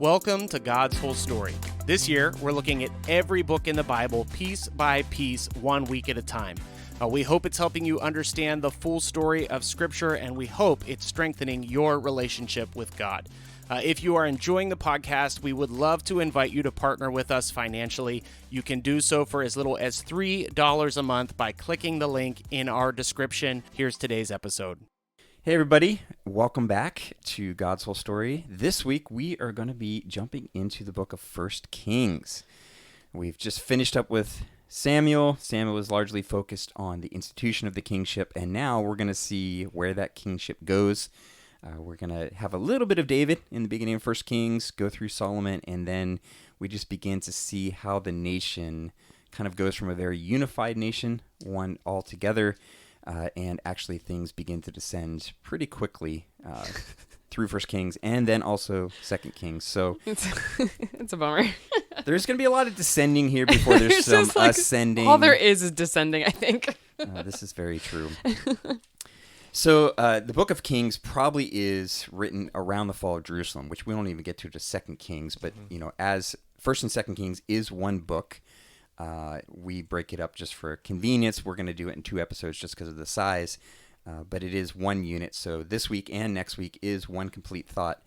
Welcome to God's Whole Story. This year, we're looking at every book in the Bible, piece by piece, 1 week at a time. We hope it's helping you understand the full story of Scripture, and we hope it's strengthening your relationship with God. If you are enjoying the podcast, we would love to invite you to partner with us financially. You can do so for as little as $3 a month by clicking the link in our description. Here's today's episode. Hey everybody, welcome back to God's Whole Story. This week we are going to be jumping into the book of 1 Kings. We've just finished up with Samuel. Samuel was largely focused on the institution of the kingship, and now we're going to see where that kingship goes. We're going to have a little bit of David in the beginning of 1 Kings, go through Solomon, and then we just begin to see how the nation kind of goes from a very unified nation, one all together, and actually things begin to descend pretty quickly through 1 Kings and then also 2 Kings. So it's a bummer. There's going to be a lot of descending here before there's some ascending. All there is descending, I think. This is very true. So the book of Kings probably is written around the fall of Jerusalem, which we don't even get to 2 Kings. But, as 1st and 2 Kings is one book, we break it up just for convenience. We're going to do it in 2 episodes just because of the size, but it is one unit. So this week and next week is one complete thought.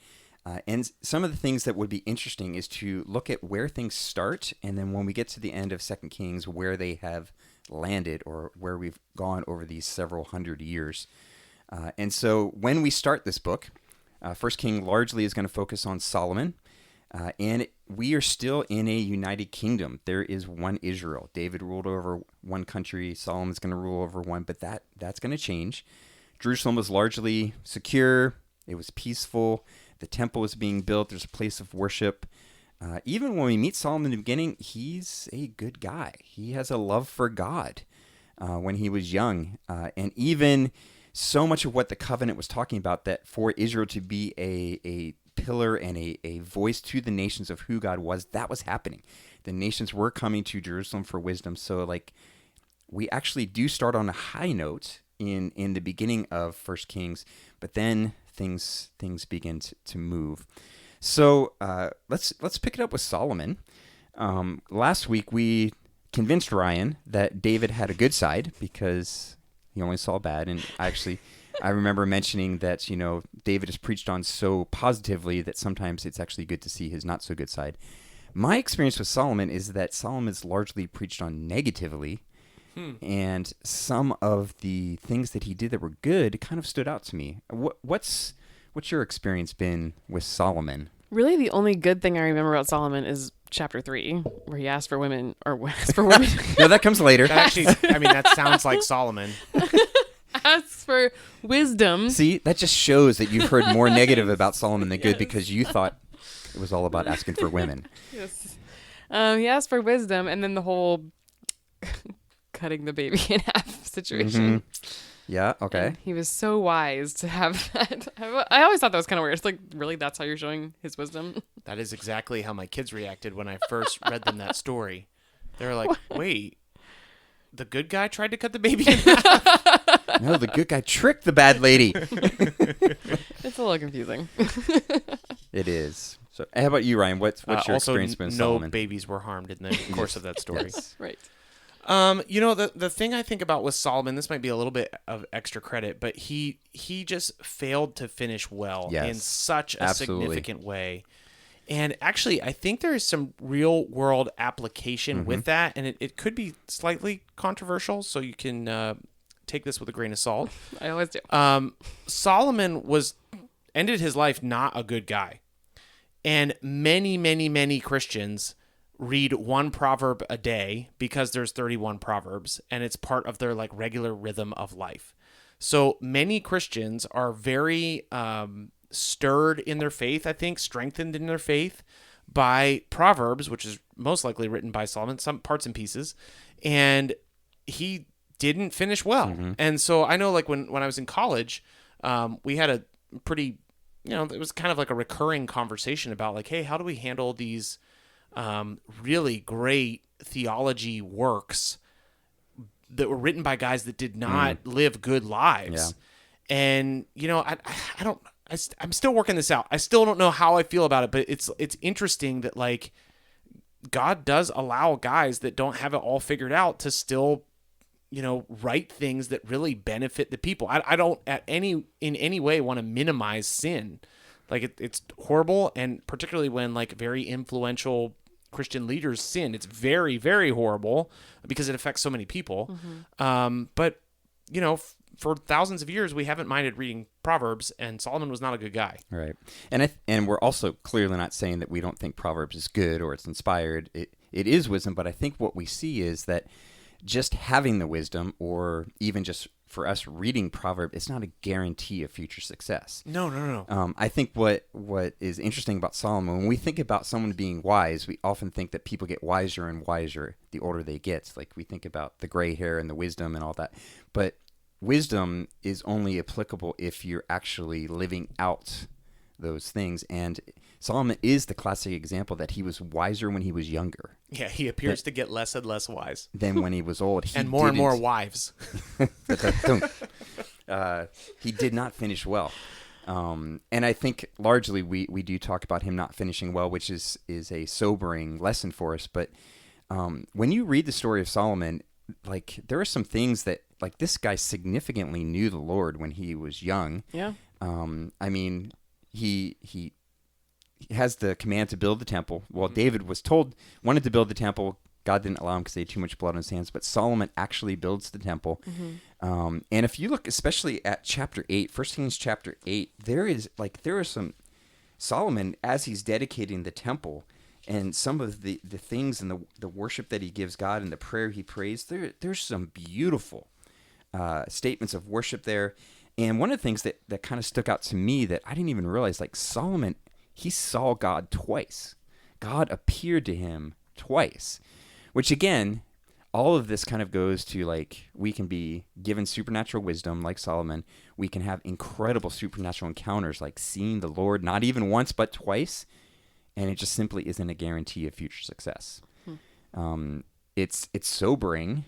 And some of the things that would be interesting is to look at where things start, and then when we get to the end of 2 Kings, where they have landed or where we've gone over these several hundred years. And so when we start this book, 1 King largely is going to focus on Solomon. And we are still in a united kingdom. There is one Israel. David ruled over one country. Solomon's going to rule over one, but that's going to change. Jerusalem was largely secure. It was peaceful. The temple was being built. There's a place of worship. Even when we meet Solomon in the beginning, he's a good guy. He has a love for God when he was young. And even so much of what the covenant was talking about, that for Israel to be a pillar and a voice to the nations of who God was, that was happening. The nations were coming to Jerusalem for wisdom. So we actually do start on a high note in the beginning of 1 Kings, but then things begin to move. So let's pick it up with Solomon. Last week we convinced Ryan that David had a good side because he only saw bad, and I remember mentioning that, David is preached on so positively that sometimes it's actually good to see his not so good side. My experience with Solomon is that Solomon's largely preached on negatively, and some of the things that he did that were good kind of stood out to me. What's your experience been with Solomon? Really, the only good thing I remember about Solomon is chapter 3, where he asked for women, or asked for women. No, that comes later. That sounds like Solomon. Asks for wisdom. See, that just shows that you've heard more negative about Solomon than good, because you thought it was all about asking for women. Yes. He asked for wisdom, and then the whole cutting the baby in half situation. Mm-hmm. Yeah, okay. And he was so wise to have that. I always thought that was kind of weird. It's like, really, that's how you're showing his wisdom? That is exactly how my kids reacted when I first read them that story. They were like, wait, the good guy tried to cut the baby in half? No, the good guy tricked the bad lady. It's a little confusing. It is. So, how about you, Ryan? What's your experience been with Solomon? No babies were harmed in the course of that story. Yes, right. The thing I think about with Solomon, this might be a little bit of extra credit, but he just failed to finish well in such a significant way. And actually, I think there is some real world application with that, and it could be slightly controversial, so you can take this with a grain of salt. I always do. Solomon ended his life not a good guy. And many, many, many Christians read one proverb a day because there's 31 proverbs, and it's part of their regular rhythm of life. So many Christians are very stirred in their faith, I think, strengthened in their faith by Proverbs, which is most likely written by Solomon, some parts and pieces, and he didn't finish well. Mm-hmm. And so I know when I was in college, we had a pretty, it was kind of like a recurring conversation about hey, how do we handle these really great theology works that were written by guys that did not live good lives? Yeah. And, I I'm still working this out. I still don't know how I feel about it, but it's interesting that like God does allow guys that don't have it all figured out to still, write things that really benefit the people. I don't in any way want to minimize sin. Like it's horrible, and particularly when like very influential Christian leaders sin, it's very, very horrible because it affects so many people. But for thousands of years, we haven't minded reading Proverbs, and Solomon was not a good guy. Right. And we're also clearly not saying that we don't think Proverbs is good or it's inspired. It is wisdom, but I think what we see is that just having the wisdom, or even just for us reading Proverbs, it's not a guarantee of future success. No. I think what is interesting about Solomon, when we think about someone being wise, we often think that people get wiser and wiser the older they get. Like we think about the gray hair and the wisdom and all that. But wisdom is only applicable if you're actually living out those things. And Solomon is the classic example that he was wiser when he was younger. Yeah, he appears to get less and less wise. Than when he was old. And more wives. He did not finish well. And I think largely we do talk about him not finishing well, which is a sobering lesson for us. But when you read the story of Solomon, like there are some things that, like, this guy significantly knew the Lord when he was young. Yeah. I mean, he has the command to build the temple. Well, David wanted to build the temple. God didn't allow him because he had too much blood on his hands. But Solomon actually builds the temple. And if you look especially at chapter 8, 1 Kings chapter 8, there are some Solomon, as he's dedicating the temple, and some of the things and the worship that he gives God and the prayer he prays, there's some beautiful statements of worship there. And one of the things that kind of stuck out to me that I didn't even realize, like Solomon, he saw God twice. God appeared to him twice, which again, all of this kind of goes to, like, we can be given supernatural wisdom like Solomon. We can have incredible supernatural encounters like seeing the Lord, not even once, but twice. And it just simply isn't a guarantee of future success. It's sobering,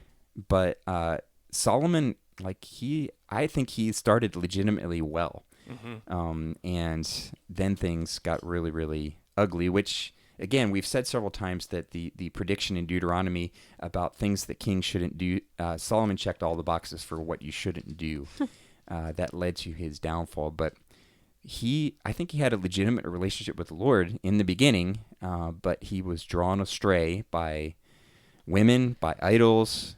but Solomon, I think he started legitimately well. And then things got really, really ugly, which, again, we've said several times that the prediction in Deuteronomy about things that kings shouldn't do, Solomon checked all the boxes for what you shouldn't do. That led to his downfall. But I think he had a legitimate relationship with the Lord in the beginning, but he was drawn astray by women, by idols,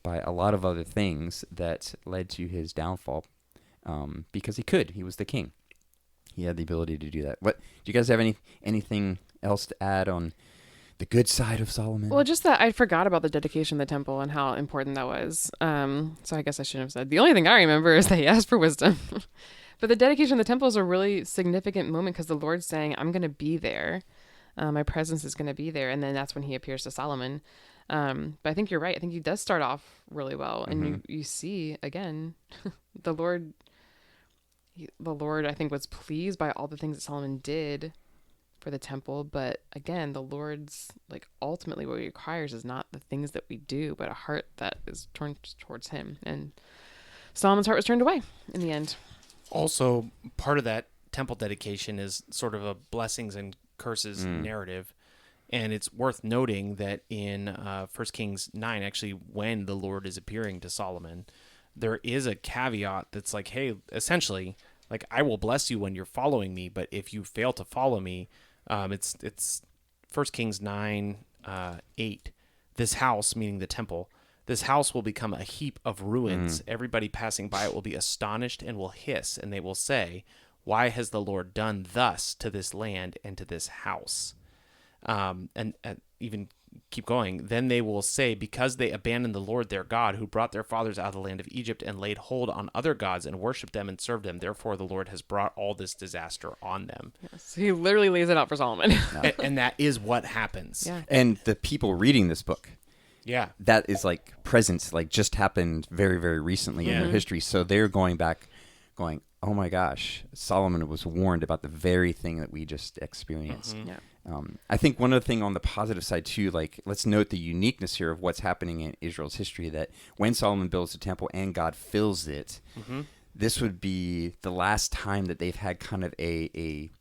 by a lot of other things that led to his downfall, because he was the king. He had the ability to do that. What, do you guys have anything else to add on the good side of Solomon? Well, just that I forgot about the dedication of the temple and how important that was. So I guess I shouldn't have said. The only thing I remember is that he asked for wisdom. But the dedication of the temple is a really significant moment because the Lord's saying, I'm going to be there. My presence is going to be there. And then that's when he appears to Solomon. But I think you're right. I think he does start off really well. And you see, again, the Lord, I think, was pleased by all the things that Solomon did for the temple. But again, the Lord's, like, ultimately what he requires is not the things that we do, but a heart that is turned towards him. And Solomon's heart was turned away in the end. Also, part of that temple dedication is sort of a blessings and curses narrative. And it's worth noting that in 1 Kings 9, actually, when the Lord is appearing to Solomon, there is a caveat that's like, hey, essentially, like, I will bless you when you're following me, but if you fail to follow me, it's 1 Kings 9, 8. This house, meaning the temple, this house will become a heap of ruins. Everybody passing by it will be astonished and will hiss, and they will say, why has the Lord done thus to this land and to this house? And even keep going. Then they will say, because they abandoned the Lord their God, who brought their fathers out of the land of Egypt and laid hold on other gods and worshipped them and served them. Therefore, the Lord has brought all this disaster on them. Yes, he literally lays it out for Solomon. And that is what happens. Yeah. And the people reading this book, that is like present, like just happened very, very recently in their history. So they're going back going, oh my gosh, Solomon was warned about the very thing that we just experienced. I think one other thing on the positive side too, like, let's note the uniqueness here of what's happening in Israel's history, that when Solomon builds the temple and God fills it, this would be the last time that they've had kind of a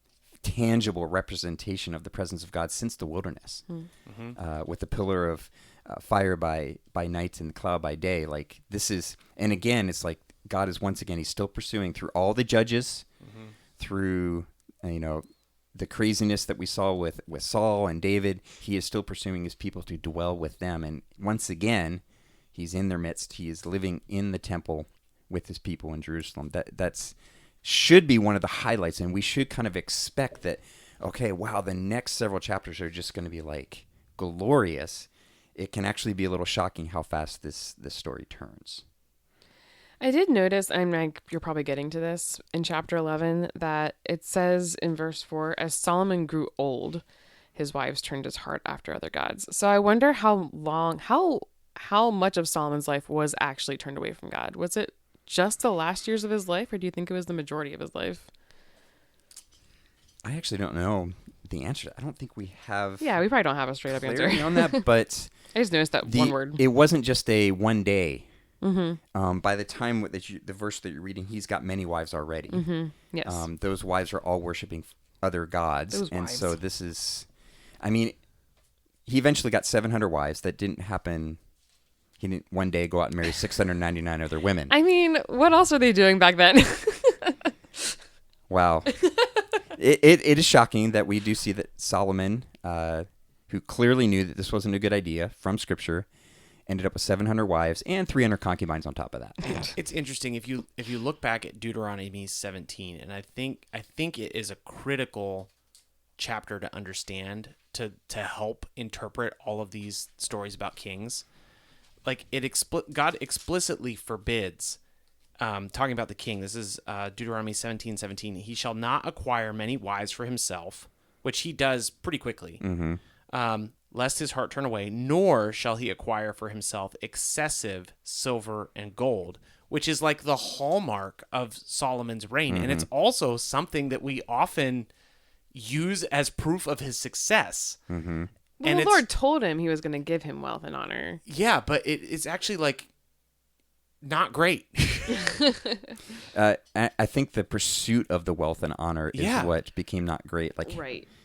tangible representation of the presence of God since the wilderness, with the pillar of fire by night and the cloud by day. Like this is, and again, it's like God is once again, he's still pursuing through all the judges, through, the craziness that we saw with Saul and David. He is still pursuing his people to dwell with them. And once again, he's in their midst. He is living in the temple with his people in Jerusalem. That's should be one of the highlights. And we should kind of expect that, okay, wow, the next several chapters are just going to be like glorious. It can actually be a little shocking how fast this story turns. I did notice, and you're probably getting to this, in chapter 11, that it says in verse 4, as Solomon grew old, his wives turned his heart after other gods. So I wonder how much of Solomon's life was actually turned away from God. Was it just the last years of his life, or do you think it was the majority of his life? I actually don't know the answer. I don't think we have. Yeah, we probably don't have a straight up answer on that, but I just noticed that one word. It wasn't just a one day. Mm-hmm. By the time the verse that you're reading, he's got many wives already. Mm-hmm. Yes. Those wives are all worshiping other gods. Those and wives. So this is, he eventually got 700 wives. That didn't happen. He didn't one day go out and marry 699 other women. What else are they doing back then? Wow. It is shocking that we do see that Solomon, who clearly knew that this wasn't a good idea from Scripture, ended up with 700 wives and 300 concubines on top of that. It's interesting if you look back at Deuteronomy 17, and I think it is a critical chapter to understand to help interpret all of these stories about kings. Like God explicitly forbids, talking about the king. This is Deuteronomy 17:17. He shall not acquire many wives for himself, which he does pretty quickly. Mm-hmm. Lest his heart turn away, nor shall he acquire for himself excessive silver and gold, which is like the hallmark of Solomon's reign. Mm-hmm. And it's also something that we often use as proof of his success. Mm-hmm. Well, the Lord told him he was going to give him wealth and honor. Yeah, but it's actually like not great. I think the pursuit of the wealth and honor is what became not great. Like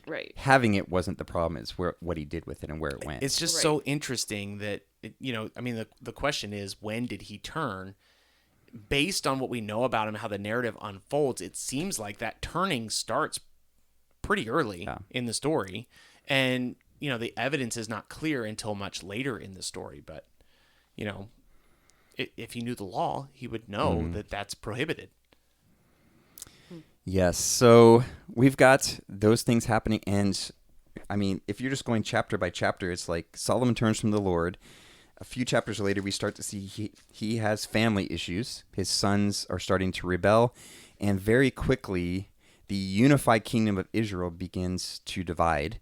Right. Having it wasn't the problem. It's what he did with it and where it went. It's just so interesting that, the question is, when did he turn? Based on what we know about him, how the narrative unfolds, it seems like that turning starts pretty early in the story. And, the evidence is not clear until much later in the story. But, if he knew the law, he would know that that's prohibited. Yes, so we've got those things happening, and if you're just going chapter by chapter, it's like Solomon turns from the Lord. A few chapters later, we start to see he has family issues. His sons are starting to rebel, and very quickly, the unified kingdom of Israel begins to divide.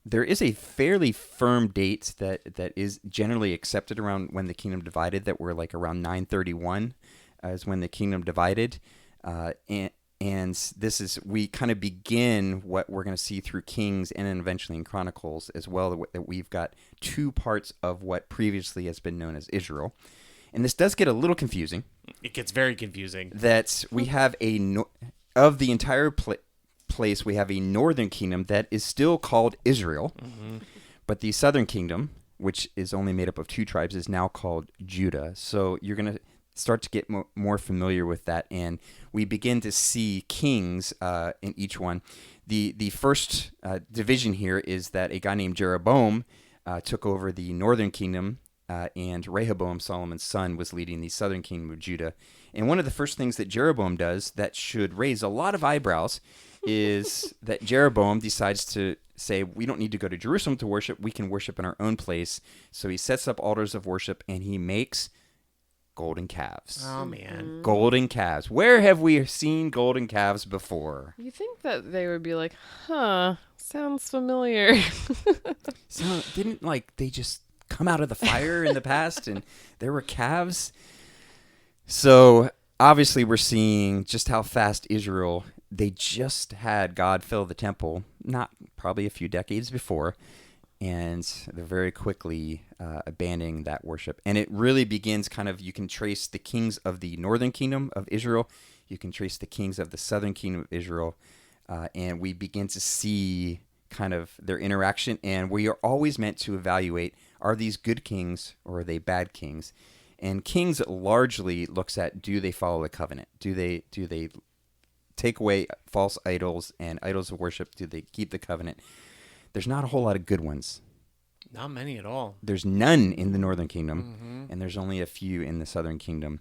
There is a fairly firm date that is generally accepted around when the kingdom divided, that we're like around 931 is when the kingdom divided, and this is, we kind of begin what we're going to see through Kings and then eventually in Chronicles as well, that we've got two parts of what previously has been known as Israel. And this does get a little confusing. It gets very confusing. That we have of the entire place, we have a northern kingdom that is still called Israel. Mm-hmm. But the southern kingdom, which is only made up of two tribes, is now called Judah. So you're going to start to get more familiar with that, and we begin to see kings in each one. The first division here is that a guy named Jeroboam took over the northern kingdom, and Rehoboam, Solomon's son, was leading the southern kingdom of Judah. And one of the first things that Jeroboam does that should raise a lot of eyebrows is that Jeroboam decides to say, we don't need to go to Jerusalem to worship, we can worship in our own place. So he sets up altars of worship, and he makes golden calves. Oh, man. Golden calves. Where have we seen golden calves before? You think that they would be like, sounds familiar. So didn't they just come out of the fire in the past and there were calves? So obviously we're seeing just how fast Israel, they just had God fill the temple, not probably a few decades before. and they're very quickly abandoning that worship. And it really begins kind of, you can trace the kings of the northern kingdom of Israel, you can trace the kings of the southern kingdom of Israel, and we begin to see kind of their interaction. And we are always meant to evaluate, are these good kings or are they bad kings? And kings largely looks at, do they follow the covenant? Do they take away false idols and idols of worship? Do they keep the covenant? There's not a whole lot of good ones. Not many at all. There's none in the northern kingdom, and there's only a few in the southern kingdom.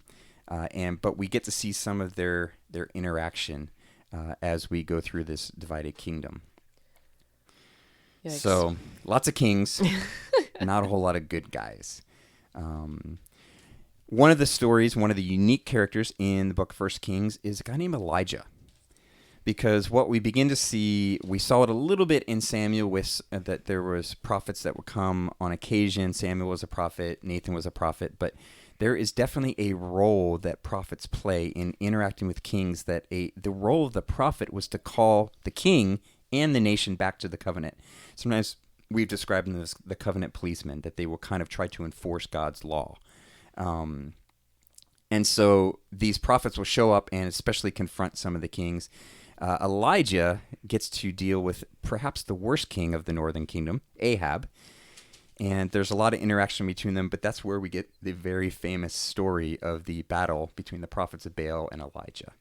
But we get to see some of their interaction as we go through this divided kingdom. Yikes. So lots of kings, not a whole lot of good guys. One of the stories, one of the unique characters in the book of 1 Kings is a guy named Elijah. Because what we begin to see, we saw it a little bit in Samuel with that there was prophets that would come on occasion. Samuel was a prophet, Nathan was a prophet, but there is definitely a role that prophets play in interacting with kings. That the role of the prophet was to call the king and the nation back to the covenant. Sometimes we've described them as the covenant policemen, that they will kind of try to enforce God's law. And so these prophets will show up and especially confront some of the kings. Elijah gets to deal with perhaps the worst king of the northern kingdom, Ahab. And there's a lot of interaction between them, but that's where we get the very famous story of the battle between the prophets of Baal and Elijah.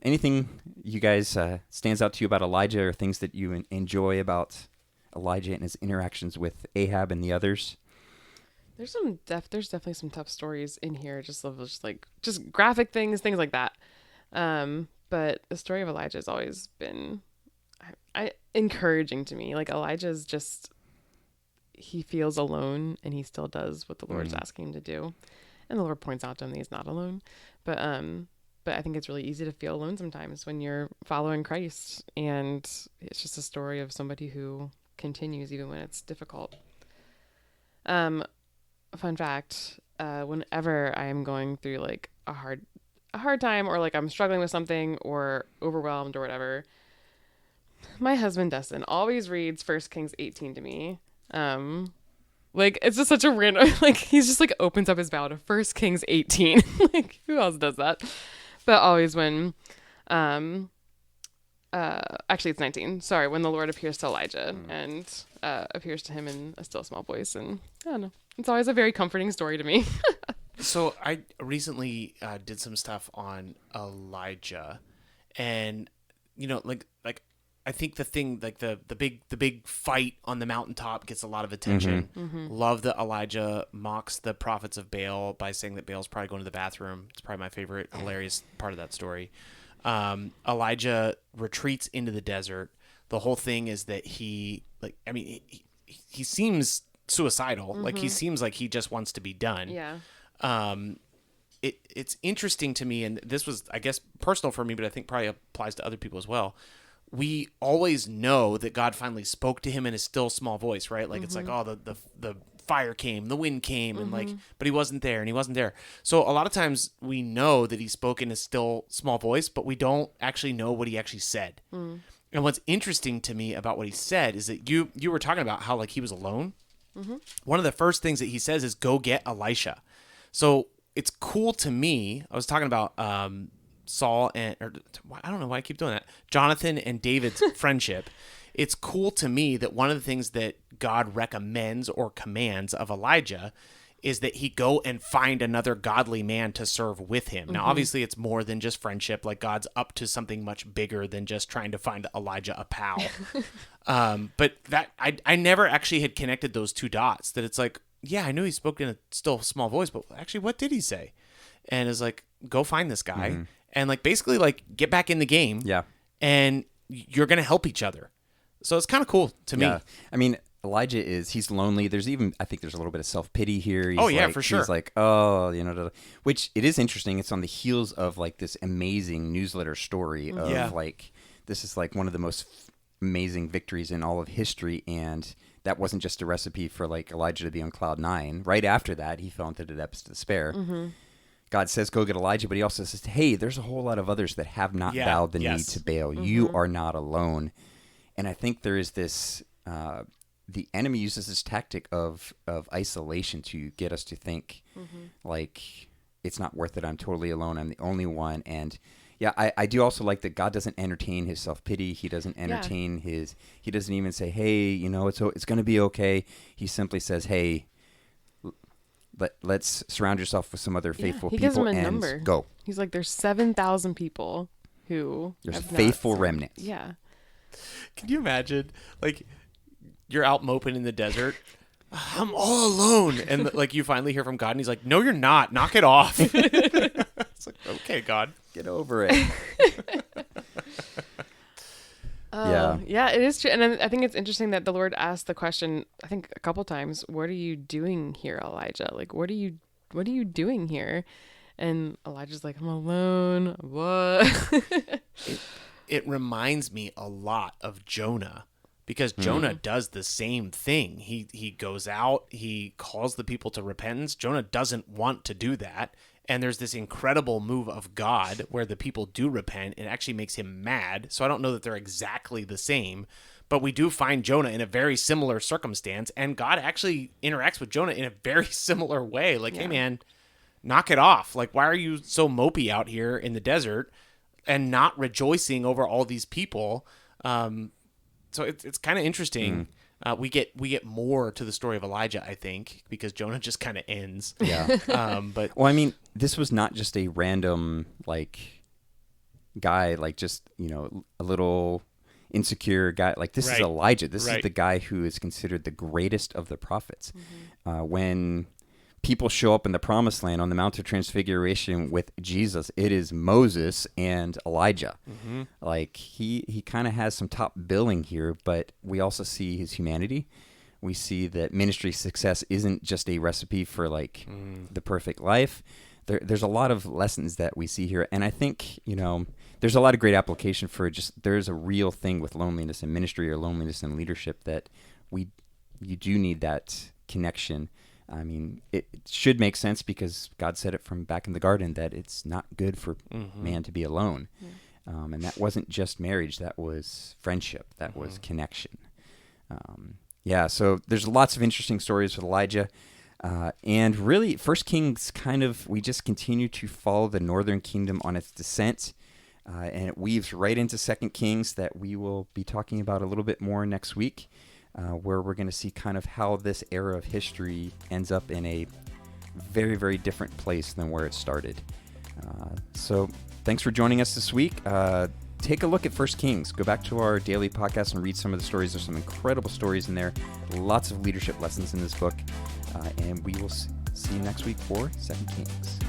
Anything you guys stands out to you about Elijah, or things that you enjoy about Elijah and his interactions with Ahab and the others? There's definitely some tough stories in here, just graphic things like that. But the story of Elijah has always been encouraging to me. Like, Elijah's just, he feels alone, and he still does what the Lord's asking him to do. And the Lord points out to him that he's not alone. But I think it's really easy to feel alone sometimes when you're following Christ. And it's just a story of somebody who continues even when it's difficult. Fun fact, whenever I am going through like a hard time, or like I'm struggling with something or overwhelmed or whatever, my husband Dustin always reads 1 Kings 18 to me. Like, it's just such a random, like, he's just like opens up his Bible to 1 Kings 18. Like, who else does that? But always when actually it's 19, sorry, when the Lord appears to Elijah and appears to him in a still small voice. And I don't know, it's always a very comforting story to me. So I recently did some stuff on Elijah, and like I think the thing, like the big fight on the mountaintop gets a lot of attention. Love that Elijah mocks the prophets of Baal by saying that Baal's probably going to the bathroom. It's probably my favorite hilarious part of that story. Elijah retreats into the desert. The whole thing is that he seems suicidal. Like, he seems like he just wants to be done. Yeah. It's interesting to me, and this was, I guess, personal for me, but I think probably applies to other people as well. We always know that God finally spoke to him in a still small voice, right? Like, it's like, oh, the fire came, the wind came, and like, but he wasn't there, and he wasn't there. So a lot of times we know that he spoke in a still small voice, but we don't actually know what he actually said. And what's interesting to me about what he said is that you were talking about how, like, he was alone. One of the first things that he says is, go get Elisha. So it's cool to me. I was talking about Saul I don't know why I keep doing that. Jonathan and David's friendship. It's cool to me that one of the things that God recommends or commands of Elijah is that he go and find another godly man to serve with him. Now, obviously, it's more than just friendship. Like, God's up to something much bigger than just trying to find Elijah a pal. But that I never actually had connected those two dots. That it's like, yeah, I knew he spoke in a still small voice, but actually, what did he say? And it's like, go find this guy and, like, basically, like, get back in the game. Yeah. And you're gonna help each other. So it's kind of cool to me. I mean, Elijah he's lonely. I think there's a little bit of self-pity here. For sure. He's like, which it is interesting. It's on the heels of, like, this amazing newsletter story of like, this is like one of the most amazing victories in all of history. And that wasn't just a recipe for, like, Elijah to be on cloud 9. Right after that, he fell into the depths of despair. God says, go get Elijah, but he also says, hey, there's a whole lot of others that have not bowed the knee to Baal. You are not alone. And I think there is this the enemy uses this tactic of isolation to get us to think like it's not worth it. I'm totally alone. I'm the only one. And yeah, I do also like that God doesn't entertain his self-pity. He doesn't entertain he doesn't even say, hey, it's going to be okay. He simply says, hey, let's surround yourself with some other faithful he gives people them a and number. go. He's like, there's 7,000 people who There's a have faithful not remnant. Yeah. Can you imagine, like, you're out moping in the desert? I'm all alone. And, like, you finally hear from God, and he's like, no, you're not. Knock it off. It's like, okay, God. Get over it. Yeah, it is true. And I think it's interesting that the Lord asked the question, I think a couple times, what are you doing here, Elijah? Like, what are you doing here? And Elijah's like, I'm alone. What? It reminds me a lot of Jonah, because Jonah does the same thing. He goes out, he calls the people to repentance. Jonah doesn't want to do that. And there's this incredible move of God where the people do repent. It actually makes him mad. So I don't know that they're exactly the same, but we do find Jonah in a very similar circumstance. And God actually interacts with Jonah in a very similar way. Like, hey, man, knock it off. Like, why are you so mopey out here in the desert and not rejoicing over all these people? So it's kind of interesting. We get more to the story of Elijah, I think, because Jonah just kind of ends. Yeah. But well, I mean, this was not just a random guy, just a little insecure guy. Like, this is Elijah. This is the guy who is considered the greatest of the prophets. When people show up in the Promised Land on the Mount of Transfiguration with Jesus, it is Moses and Elijah. Like, he kind of has some top billing here, but we also see his humanity. We see that ministry success isn't just a recipe for the perfect life. There's a lot of lessons that we see here, and I think there's a lot of great application for there's a real thing with loneliness in ministry or loneliness in leadership that you do need that connection. I mean, it should make sense because God said it from back in the garden that it's not good for man to be alone. And that wasn't just marriage. That was friendship. That was connection. So there's lots of interesting stories with Elijah. And really, 1 Kings we just continue to follow the northern kingdom on its descent. And it weaves right into 2 Kings that we will be talking about a little bit more next week. Where we're going to see kind of how this era of history ends up in a very, very different place than where it started. So thanks for joining us this week. Take a look at 1 Kings. Go back to our daily podcast and read some of the stories. There's some incredible stories in there. Lots of leadership lessons in this book. And we will see you next week for 2 Kings.